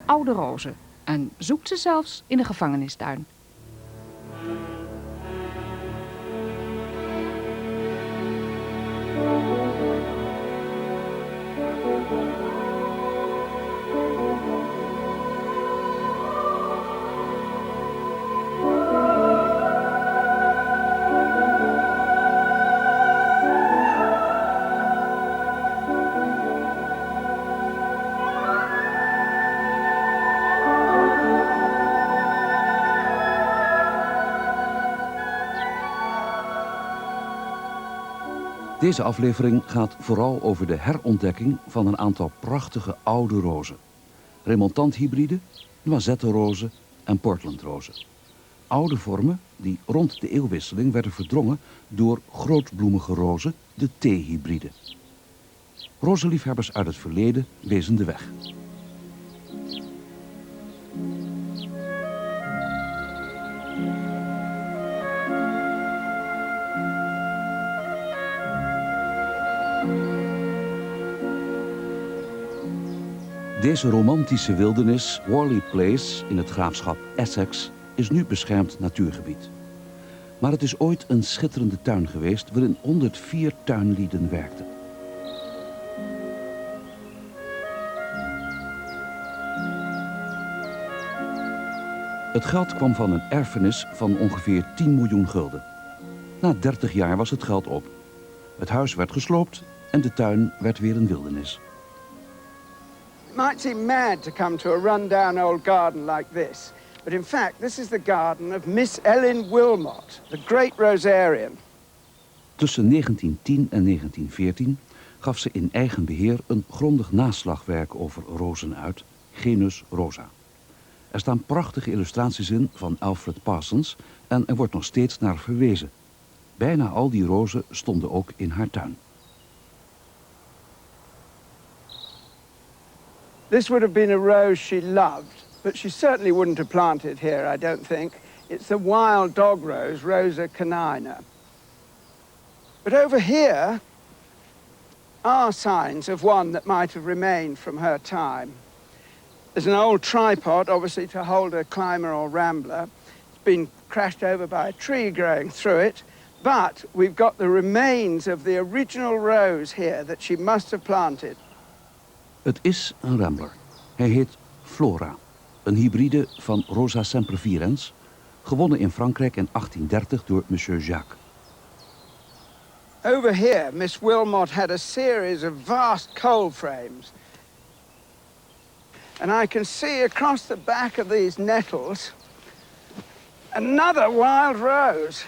oude rozen en zoekt ze zelfs in de gevangenistuin. Deze aflevering gaat vooral over de herontdekking van een aantal prachtige oude rozen. Remontant-hybriden, noisettenrozen en portlandrozen. Oude vormen die rond de eeuwwisseling werden verdrongen door grootbloemige rozen, de T-hybriden. Rozenliefhebbers uit het verleden wezen de weg. Deze romantische wildernis, Warley Place in het graafschap Essex, is nu beschermd natuurgebied. Maar het is ooit een schitterende tuin geweest waarin 104 tuinlieden werkten. Het geld kwam van een erfenis van ongeveer 10 miljoen gulden. Na 30 jaar was het geld op. Het huis werd gesloopt en de tuin werd weer een wildernis. It might seem mad to come to a run-down old garden like this, but in fact this is the garden of Miss Ellen Wilmot, the great rosarian. Tussen 1910 en 1914 gaf ze in eigen beheer een grondig naslagwerk over rozen uit, genus rosa. Er staan prachtige illustraties in van Alfred Parsons en er wordt nog steeds naar verwezen. Bijna al die rozen stonden ook in haar tuin. This would have been a rose she loved, but she certainly wouldn't have planted it here, I don't think. It's the wild dog rose, Rosa canina. But over here are signs of one that might have remained from her time. There's an old tripod, obviously to hold a climber or rambler. It's been crashed over by a tree growing through it, but we've got the remains of the original rose here that she must have planted. Het is een rambler. Hij heet Flora, een hybride van Rosa sempervirens, gewonnen in Frankrijk in 1830 door Monsieur Jacques. Over here, Miss Wilmot had a series of vast coal frames. And I can see across the back of these nettles another wild rose.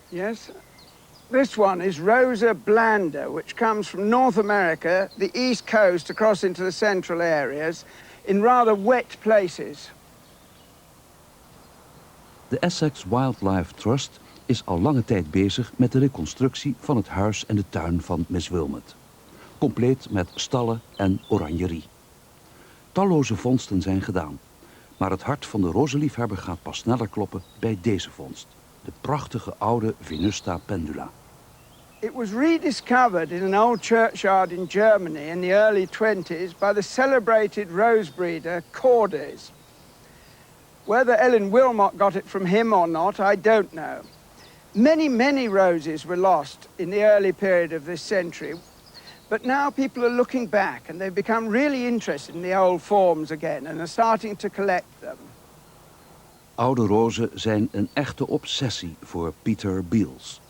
Yes? This one is Rosa blanda, which comes from North America, the East Coast, across into the central areas, in rather wet places. De Essex Wildlife Trust is al lange tijd bezig met de reconstructie van het huis en de tuin van Miss Wilmot. Compleet met stallen en oranjerie. Talloze vondsten zijn gedaan, maar het hart van de rozenliefhebber gaat pas sneller kloppen bij deze vondst. De prachtige oude Venusta pendula. It was rediscovered in an old churchyard in Germany in the early 20s by the celebrated rose breeder Cordes. Whether Ellen Wilmot got it from him or not, I don't know. Many roses were lost in the early period of this century, but now people are looking back and they've become really interested in the old forms again and are starting to collect them. Oude rozen zijn een echte obsessie voor Peter Beals.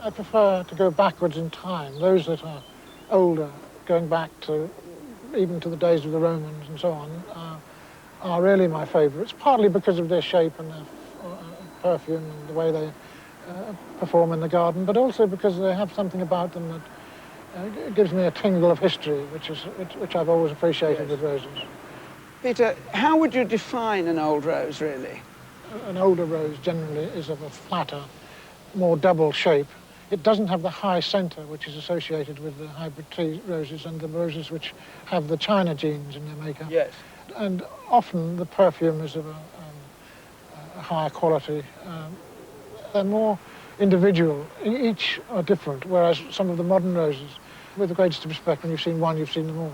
I prefer to go backwards in time. Those that are older, going back to even to the days of the Romans and so on, are really my favourites. Partly because of their shape and their perfume and the way they perform in the garden, but also because they have something about them that gives me a tingle of history, which I've always appreciated with roses. Peter, how would you define an old rose, really? An older rose generally is of a flatter, more double shape. It doesn't have the high centre, which is associated with the hybrid tea roses and the roses which have the China genes in their makeup. Yes. And often the perfume is of a higher quality. They're more individual. Each are different, whereas some of the modern roses with the greatest of respect, when you've seen one, you've seen them all.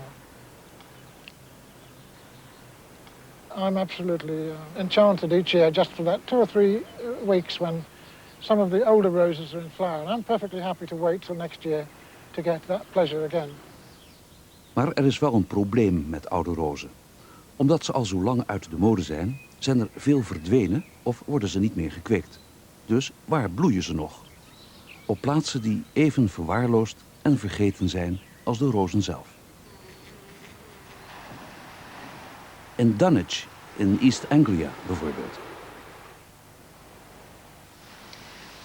I'm absolutely enchanted each year just for that 2 or 3 weeks when some of the older roses are in flower. And I'm perfectly happy to wait till next year to get that pleasure again. Maar er is wel een probleem met oude rozen. Omdat ze al zo lang uit de mode zijn er veel verdwenen of worden ze niet meer gekweekt. Dus waar bloeien ze nog? Op plaatsen die even verwaarloosd en vergeten zijn als de rozen zelf. In Dunwich, in East Anglia bijvoorbeeld.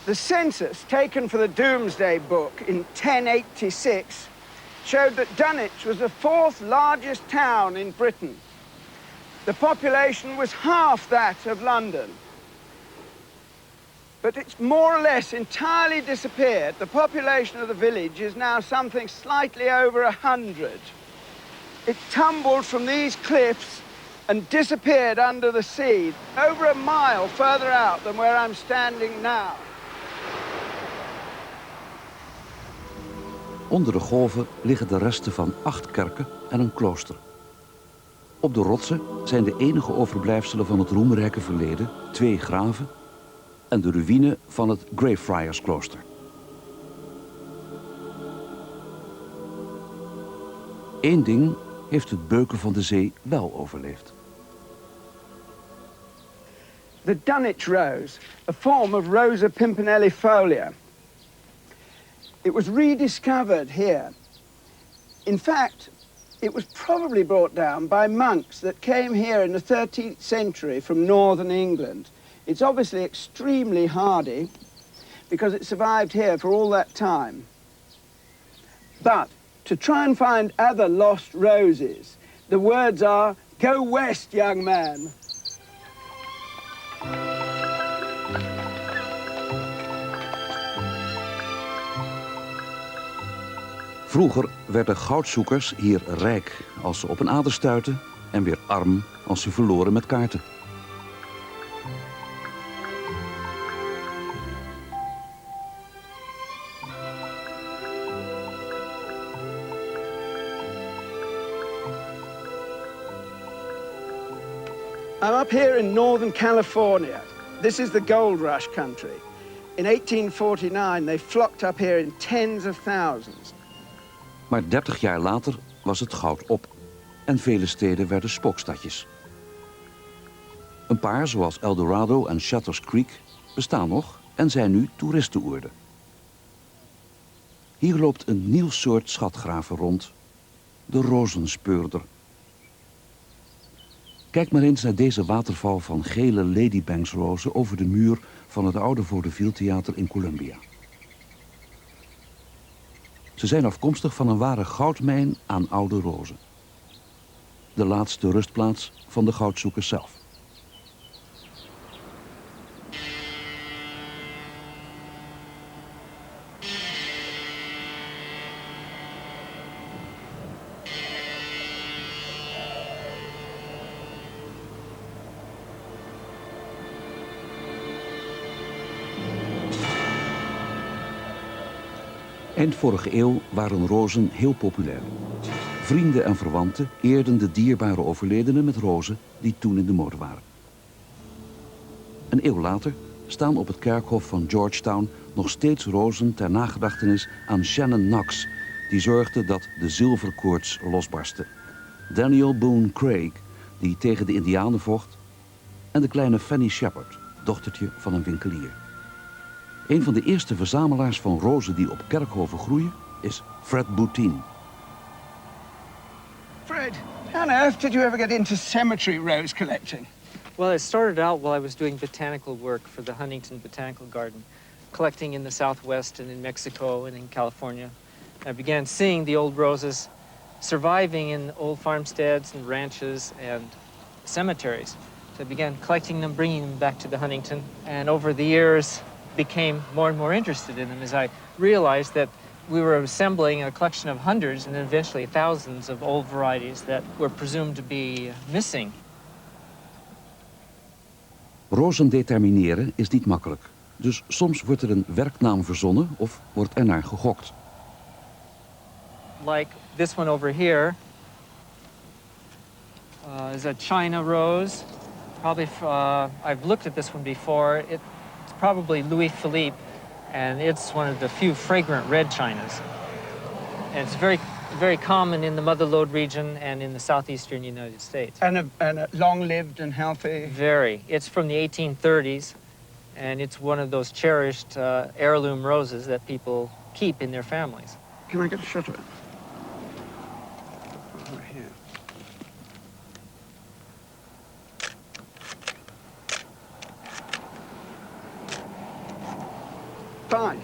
The census taken for the Domesday Book in 1086 showed that Dunwich was the 4th largest town in Britain. The population was half that of London. But it's more or less entirely disappeared. The population of the village is now something slightly over 100. It tumbled from these cliffs and disappeared under the sea, over a mile further out than where I'm standing now. Onder de golven liggen de resten van 8 kerken en een klooster. Op de rotsen zijn de enige overblijfselen van het roemrijke verleden 2 graven en de ruïne van het Greyfriars-klooster. Eén ding heeft het beuken van de zee wel overleefd. The Dunwich rose, a form of Rosa pimpinellifolia. It was rediscovered here. In fact, it was probably brought down by monks that came here in the 13th century from northern England. It's obviously extremely hardy because it survived here for all that time. But to try and find other lost roses, the words are, "Go west, young man." Vroeger werden goudzoekers hier rijk als ze op een ader stuitten en weer arm als ze verloren met kaarten. I'm up here in Northern California. This is the gold rush country. In 1849 they flocked up here in tens of thousands. Maar 30 jaar later was het goud op en vele steden werden spookstadjes. Een paar, zoals El Dorado en Shutters Creek, bestaan nog en zijn nu toeristenoorde. Hier loopt een nieuw soort schatgraver rond, de rozenspeurder. Kijk maar eens naar deze waterval van gele ladybanksrozen over de muur van het oude vaudeville-theater in Columbia. Ze zijn afkomstig van een ware goudmijn aan oude rozen. De laatste rustplaats van de goudzoekers zelf. Eind vorige eeuw waren rozen heel populair. Vrienden en verwanten eerden de dierbare overledenen met rozen die toen in de mode waren. Een eeuw later staan op het kerkhof van Georgetown nog steeds rozen ter nagedachtenis aan Shannon Knox, die zorgde dat de zilverkoorts losbarstte. Daniel Boone Craig, die tegen de Indianen vocht, en de kleine Fanny Shepherd, dochtertje van een winkelier. Een van de eerste verzamelaars van rozen die op kerkhoven groeien is Fred Boutin. Fred, how on earth did you ever get into cemetery rose collecting? Well, it started out while I was doing botanical work for the Huntington Botanical Garden, collecting in the Southwest and in Mexico and in California. I began seeing the old roses surviving in old farmsteads and ranches and cemeteries. So I began collecting them, bringing them back to the Huntington, and over the years became more and more interested in them as I realized that we were assembling a collection of hundreds and eventually thousands of old varieties that were presumed to be missing. Rozen determineren is niet makkelijk. Dus soms wordt er een werknaam verzonnen of wordt er naar gegokt. like this one over here is a China rose. Probably, I've looked at this one before. It's probably Louis Philippe, and it's one of the few fragrant red Chinas. And it's very, very common in the mother lode region and in the southeastern United States. And a long-lived and healthy. Very. It's from the 1830s, and it's one of those cherished heirloom roses that people keep in their families. Can I get a shot of it? Over here. Fine.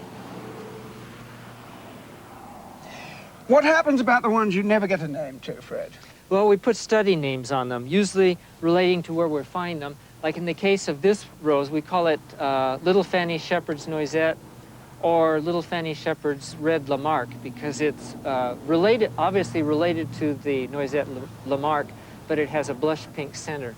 What happens about the ones you never get a name to, Fred? Well, we put study names on them, usually relating to where we find them. Like in the case of this rose, we call it Little Fanny Shepherd's Noisette or Little Fanny Shepherd's Red Lamarck, because it's related, obviously related to the Noisette Lamarck, but it has a blush pink center.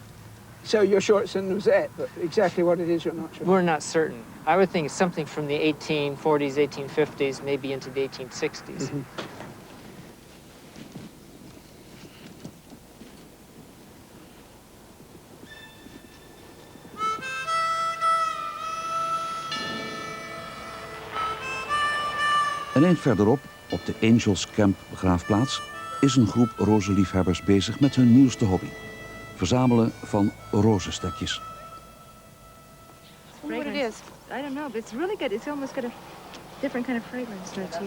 So you're sure it's a noisette, but exactly what it is, you're not sure? We're not certain. I would think it's something from the 1840s, 1850s, maybe into the 1860s. Mm-hmm. Een eind verderop, op de Angels Camp begraafplaats, is een groep rozenliefhebbers bezig met hun nieuwste hobby. Verzamelen van rozenstekjes. What it is? I don't know, but it's really good. It's almost got a different kind of fragrance to it.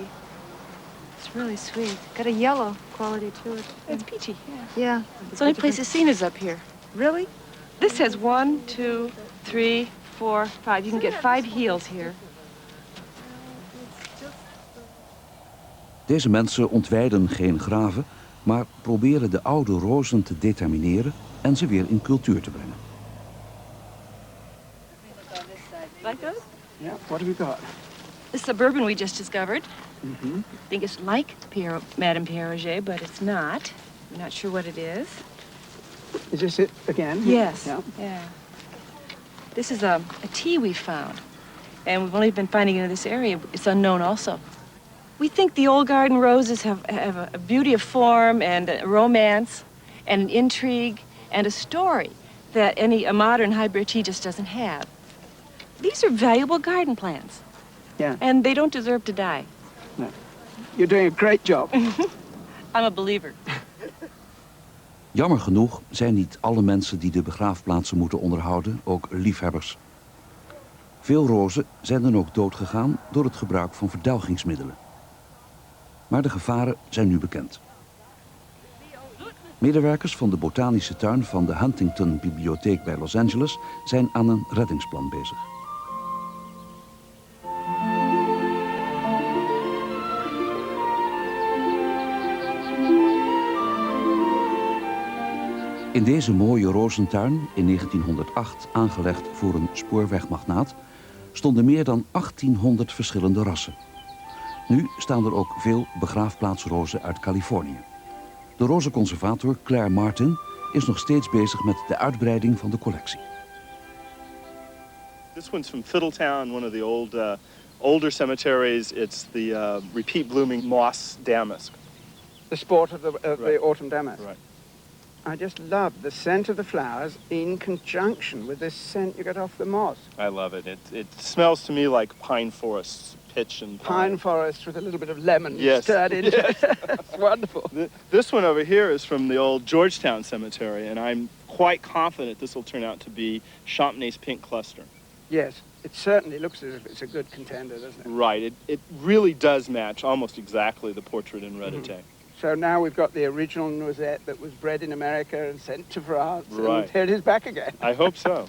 It's really sweet. Got a yellow quality to it. It's peachy, yeah. Yeah. It's the only place it's seen is up here. Really? This has 1, 2, 3, 4, 5. You can get 5 heels here. Deze mensen ontwijden geen graven, maar proberen de oude rozen te determineren en ze weer in cultuur te brengen. Like those? Yeah, what have we got? The suburban we just discovered. Mm-hmm. I think it's like Madame Pierre Roger, but it's not. We're not sure what it is. Is this it again? Yes. Yeah. Yeah. This is a tea we found, and we've only been finding it in this area. It's unknown also. We think the old garden roses have a beauty of form and a romance and an intrigue and a story that a modern hybrid tea just doesn't have. These are valuable garden plants. Yeah. And they don't deserve to die. No. You're doing a great job. I'm a believer. Jammer genoeg zijn niet alle mensen die de begraafplaatsen moeten onderhouden ook liefhebbers. Veel rozen zijn dan ook doodgegaan door het gebruik van verdelgingsmiddelen. Maar de gevaren zijn nu bekend. Medewerkers van de botanische tuin van de Huntington Bibliotheek bij Los Angeles zijn aan een reddingsplan bezig. In deze mooie rozentuin, in 1908 aangelegd voor een spoorwegmagnaat, stonden meer dan 1800 verschillende rassen. Nu staan er ook veel begraafplaatsrozen uit Californië. De rozenconservator Claire Martyn is nog steeds bezig met de uitbreiding van de collectie. This one's from Fiddletown, one of the older cemeteries. It's the repeat blooming moss damask. The sport of the autumn damask. Right. I just love the scent of the flowers in conjunction with this scent you get off the moss. I love it. It smells to me like pine forests, pitch and Pine forest with a little bit of lemon Yes. stirred into Yes. it. It's wonderful. This one over here is from the old Georgetown Cemetery, and I'm quite confident this will turn out to be Champneys pink cluster. Yes, it certainly looks as if it's a good contender, doesn't it? Right. It really does match almost exactly the portrait in Herontdekt. So now we've got the original noisette that was bred in America and sent to France. Right. And here it is back again. I hope so.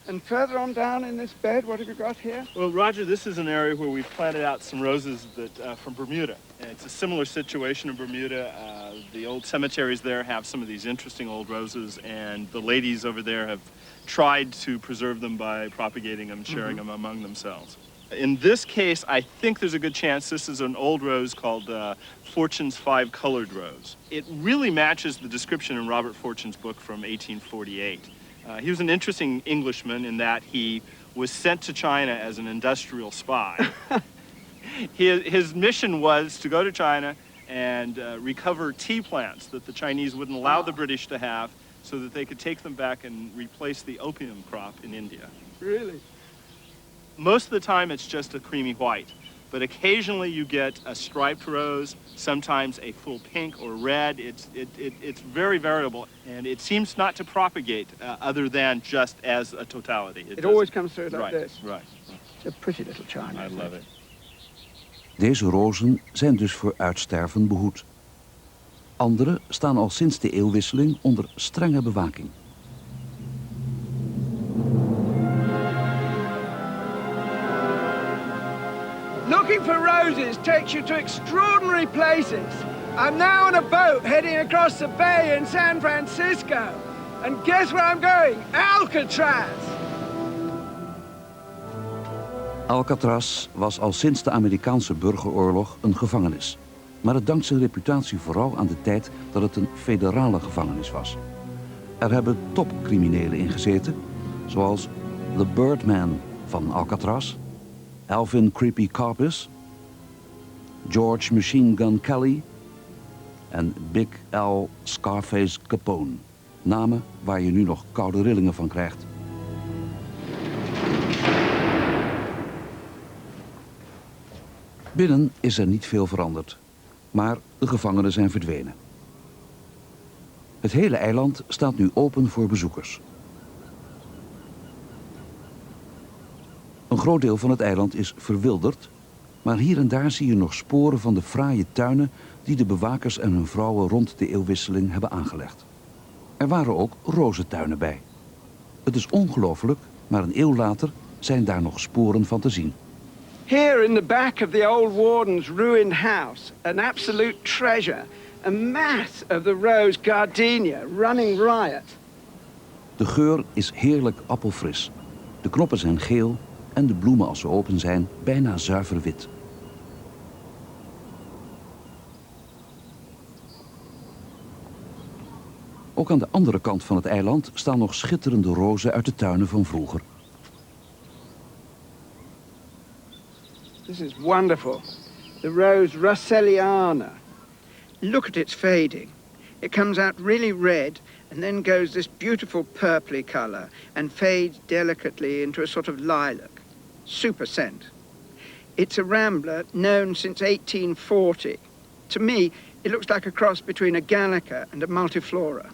And further on down in this bed, what have you got here? Well, Roger, this is an area where we've planted out some roses that from Bermuda. And it's a similar situation in Bermuda. The old cemeteries there have some of these interesting old roses, and the ladies over there have tried to preserve them by propagating them, sharing them among themselves. In this case, I think there's a good chance this is an old rose called Fortune's Five Colored Rose. It really matches the description in Robert Fortune's book from 1848. He was an interesting Englishman in that he was sent to China as an industrial spy. His mission was to go to China and recover tea plants that the Chinese wouldn't allow the British to have, so that they could take them back and replace the opium crop in India. Really? Most of the time it's just a creamy white, but occasionally you get a striped rose, sometimes a full pink or red. It's very variable, and it seems not to propagate other than just as a totality. It always comes through like right, this. Right. It's a pretty little China. I love it. Deze rozen zijn dus voor uitsterven behoed. Andere staan al sinds de eeuwwisseling onder strenge bewaking. Looking for roses takes you to extraordinary places. I'm now on a boat heading across the bay in San Francisco. And guess where I'm going? Alcatraz! Alcatraz was al sinds de Amerikaanse burgeroorlog een gevangenis. Maar het dankt zijn reputatie vooral aan de tijd dat het een federale gevangenis was. Er hebben topcriminelen in gezeten, zoals The Birdman van Alcatraz, Alvin Creepy Carpus, George Machine Gun Kelly en Big Al Scarface Capone. Namen waar je nu nog koude rillingen van krijgt. Binnen is er niet veel veranderd, maar de gevangenen zijn verdwenen. Het hele eiland staat nu open voor bezoekers. Een groot deel van het eiland is verwilderd, maar hier en daar zie je nog sporen van de fraaie tuinen die de bewakers en hun vrouwen rond de eeuwwisseling hebben aangelegd. Er waren ook rozentuinen bij. Het is ongelooflijk, maar een eeuw later zijn daar nog sporen van te zien. Here in the back of the old warden's ruined house, an absolute treasure, a mass of the rose gardenia running riot. De geur is heerlijk appelfris. De knoppen zijn geel en de bloemen als ze open zijn bijna zuiver wit. Ook aan de andere kant van het eiland staan nog schitterende rozen uit de tuinen van vroeger. This is wonderful. The rose Russelliana. Look at its fading. It comes out really red and then goes this beautiful purpley color and fades delicately into a sort of lilac. Super scent. It's a rambler known since 1840. To me, it looks like a cross between a Gallica and a multiflora.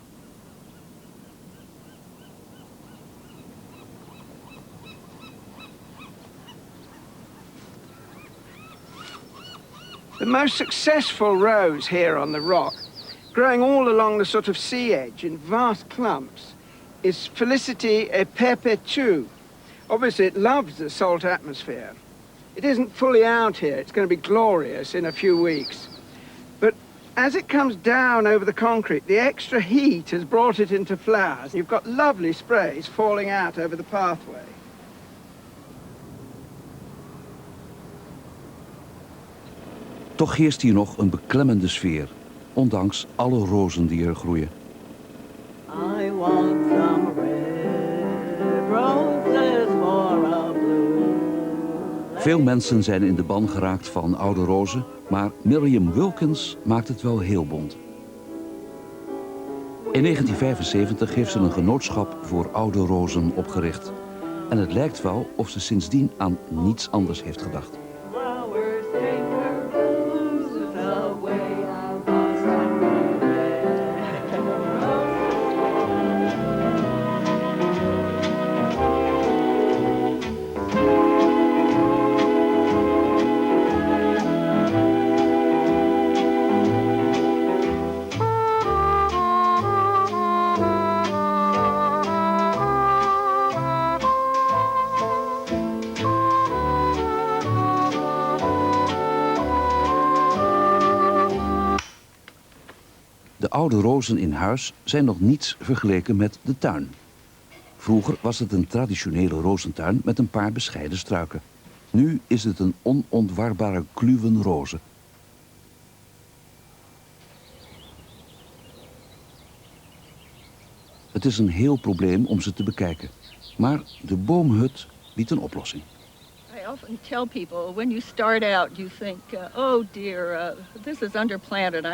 The most successful rose here on the rock, growing all along the sort of sea edge in vast clumps, is Felicity et Perpetueux. Obviously it loves the salt atmosphere. It isn't fully out here. It's going to be glorious in a few weeks. But as it comes down over the concrete, the extra heat has brought it into flowers. You've got lovely sprays falling out over the pathway. Toch heerst hier nog een beklemmende sfeer, ondanks alle rozen die er groeien. I want some red roses for a blue. Veel mensen zijn in de ban geraakt van oude rozen, maar Miriam Wilkins maakt het wel heel bont. In 1975 heeft ze een genootschap voor oude rozen opgericht. En het lijkt wel of ze sindsdien aan niets anders heeft gedacht. De oude rozen in huis zijn nog niets vergeleken met de tuin. Vroeger was het een traditionele rozentuin met een paar bescheiden struiken. Nu is het een onontwarbare kluwen rozen. Het is een heel probleem om ze te bekijken. Maar de boomhut biedt een oplossing. I often tell people, when you start out, you think, oh dear, this is underplanted.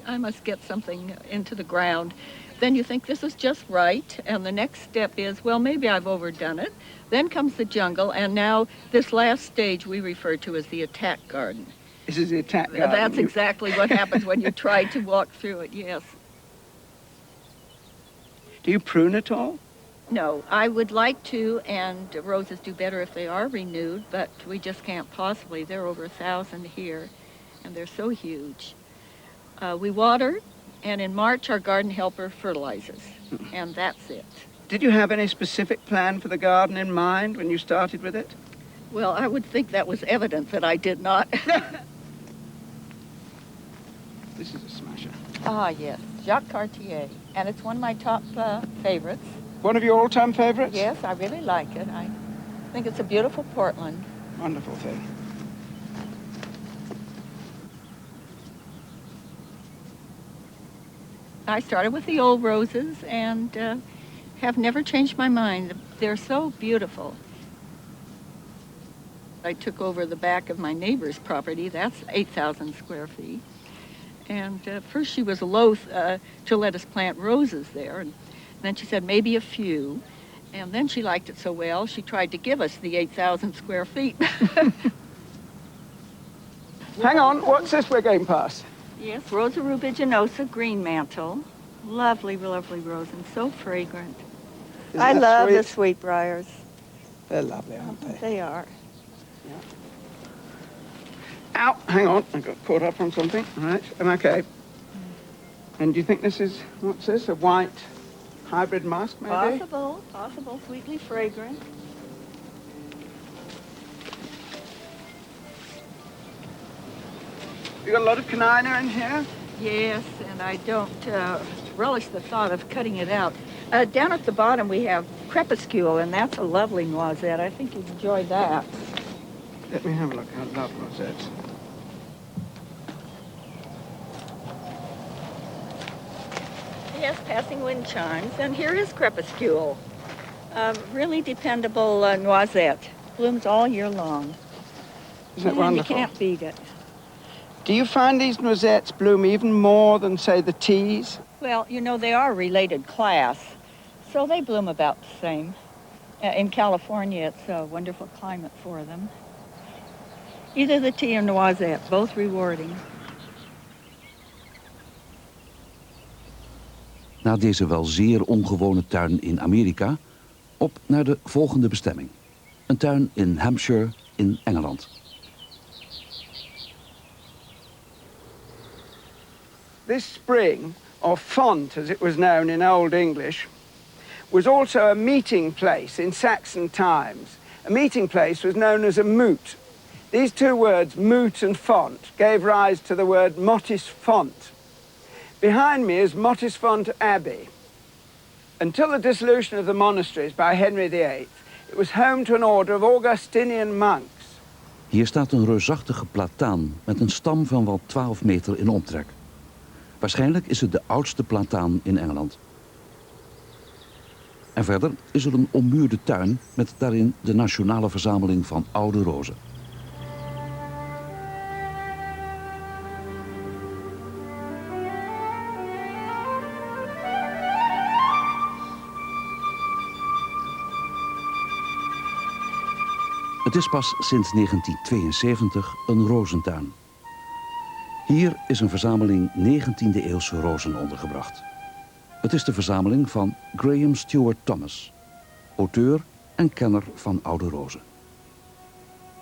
I must get something into the ground. Then you think this is just right, and the next step is, well, maybe I've overdone it. Then comes the jungle, and now this last stage we refer to as the attack garden. This is the attack garden. That's exactly what happens when you try to walk through it, yes. Do you prune at all? No, I would like to, and roses do better if they are renewed, but we just can't possibly. There are over 1,000 here, and they're so huge. We water, and in March our garden helper fertilizes, and that's it. Did you have any specific plan for the garden in mind when you started with it? Well, I would think that was evident that I did not. This is a smasher. Ah, yes, Jacques Cartier, and it's one of my top favorites. One of your all-time favorites? Yes, I really like it. I think it's a beautiful Portland. Wonderful thing. I started with the old roses and have never changed my mind. They're so beautiful. I took over the back of my neighbor's property. That's 8,000 square feet. And first she was loath to let us plant roses there. And then she said maybe a few. And then she liked it so well, she tried to give us the 8,000 square feet. Hang on, what's this we're going past? Yes, Rosa rubiginosa, green mantle. Lovely, lovely rose, and so fragrant. I love the sweetbriars. They're lovely, aren't they? They are. Ow, hang on, I got caught up on something. All right, I'm okay. And do you think this is, what's this, a white hybrid musk, maybe? Possible, sweetly fragrant. You got a lot of canina in here? Yes, and I don't relish the thought of cutting it out. Down at the bottom we have crepuscule, and that's a lovely noisette. I think you'd enjoy that. Let me have a look. I love rosettes. Yes, passing wind chimes. And here is crepuscule. Really dependable noisette. Blooms all year long. Isn't it wonderful? You can't beat it. Do you find these noisettes bloom even more than, say, the teas? Well, you know, they are a related class, so they bloom about the same. In California, it's a wonderful climate for them. Either the tea or noisette, both rewarding. Na deze wel zeer ongewone tuin in Amerika, op naar de volgende bestemming. Een tuin in Hampshire in Engeland. This spring, or font as it was known in Old English, was also a meeting place in Saxon times. A meeting place was known as a moot. These two words, moot and font, gave rise to the word Mottisfont. Behind me is Mottisfont Abbey. Until the dissolution of the monasteries by Henry VIII, it was home to an order of Augustinian monks. Hier staat een reusachtige plataan met een stam van wel 12 meter in omtrek. Waarschijnlijk is het de oudste plataan in Engeland. En verder is er een ommuurde tuin met daarin de nationale verzameling van oude rozen. Het is pas sinds 1972 een rozentuin. Hier is een verzameling 19e-eeuwse rozen ondergebracht. Het is de verzameling van Graham Stuart Thomas, auteur en kenner van oude rozen.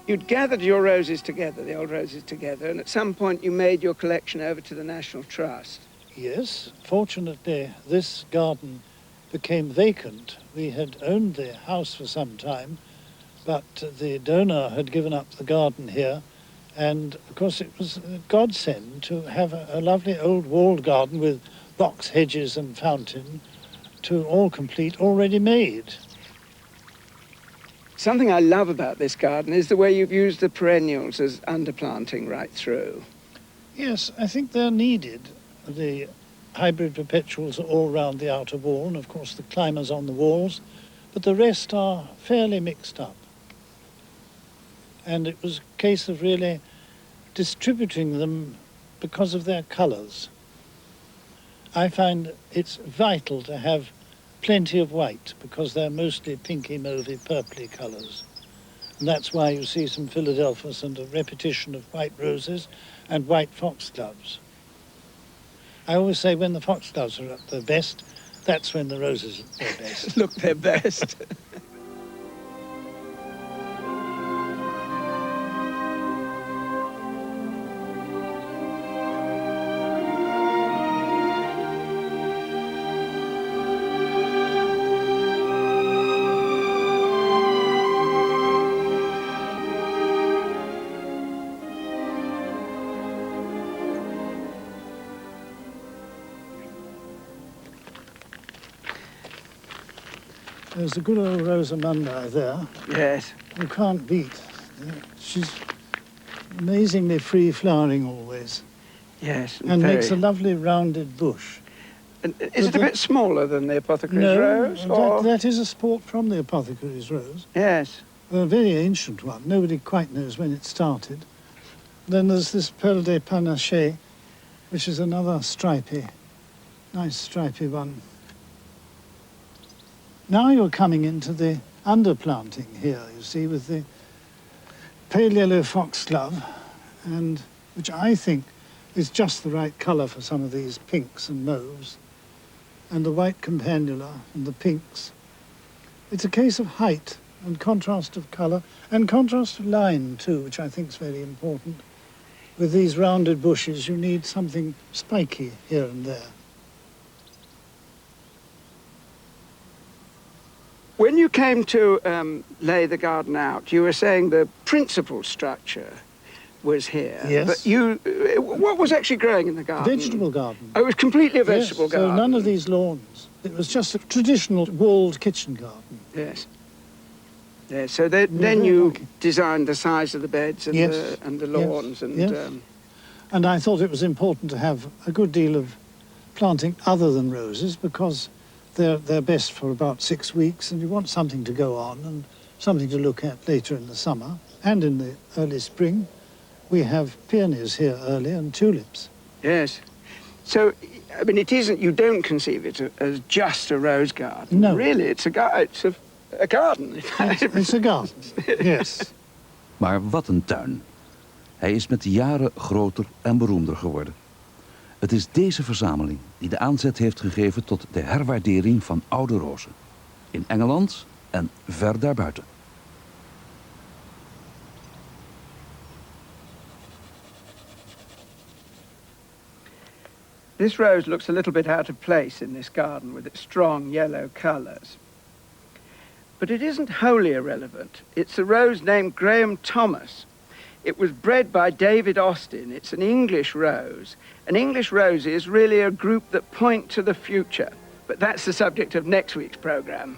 You'd gathered your roses together, the old roses together, and at some point you made your collection over to the National Trust. Yes, fortunately this garden became vacant. We had owned the house for some time, but the donor had given up the garden here, and of course it was a godsend to have a lovely old walled garden with box hedges and fountain to all complete, already made. Something I love about this garden is the way you've used the perennials as underplanting right through. Yes, I think they're needed. The hybrid perpetuals are all round the outer wall, and of course the climbers on the walls, but the rest are fairly mixed up. And it was a case of really distributing them because of their colours. I find it's vital to have plenty of white because they're mostly pinky, mauvey, purpley colours. And that's why you see some Philadelphus and a repetition of white roses and white foxgloves. I always say when the foxgloves are at their best, that's when the roses are at their best. Look their best. There's a good old Rosamunda there. Yes. You can't beat. She's amazingly free-flowering always. Yes. And makes a lovely rounded bush. And is it a bit smaller than the apothecary's rose? No, that is a sport from the apothecary's rose. Yes. A very ancient one. Nobody quite knows when it started. Then there's this Perle de Panache, which is another stripy, nice stripy one. Now you're coming into the underplanting here, you see, with the pale yellow foxglove, and which I think is just the right colour for some of these pinks and mauves, and the white campanula and the pinks. It's a case of height and contrast of colour, and contrast of line too, which I think is very important. With these rounded bushes, you need something spiky here and there. When you came to lay the garden out, you were saying the principal structure was here. Yes. But what was actually growing in the garden? Vegetable garden. Oh, it was completely a vegetable Yes, garden. so none of these lawns. It was just a traditional walled kitchen garden. Yes. Yes, so then you designed the size of the beds and, the lawns. Yes. And I thought it was important to have a good deal of planting other than roses because they're best for about 6 weeks, and you want something to go on and something to look at later in the summer. And in the early spring, we have peonies here early and tulips. Yes. So, I mean, it isn't, you don't conceive it as just a rose garden. No. Really, it's a garden. It's a garden, yes. Maar wat een tuin. Hij is met de jaren groter en beroemder geworden. Het is deze verzameling die de aanzet heeft gegeven tot de herwaardering van oude rozen. In Engeland en ver daarbuiten. This rose looks a little bit out of place in this garden with its strong yellow colours. But it isn't wholly irrelevant. It's a rose named Graham Thomas. It was bred by David Austin. It's an English rose. And English roses really a group that point to the future. But that's the subject of next week's programme.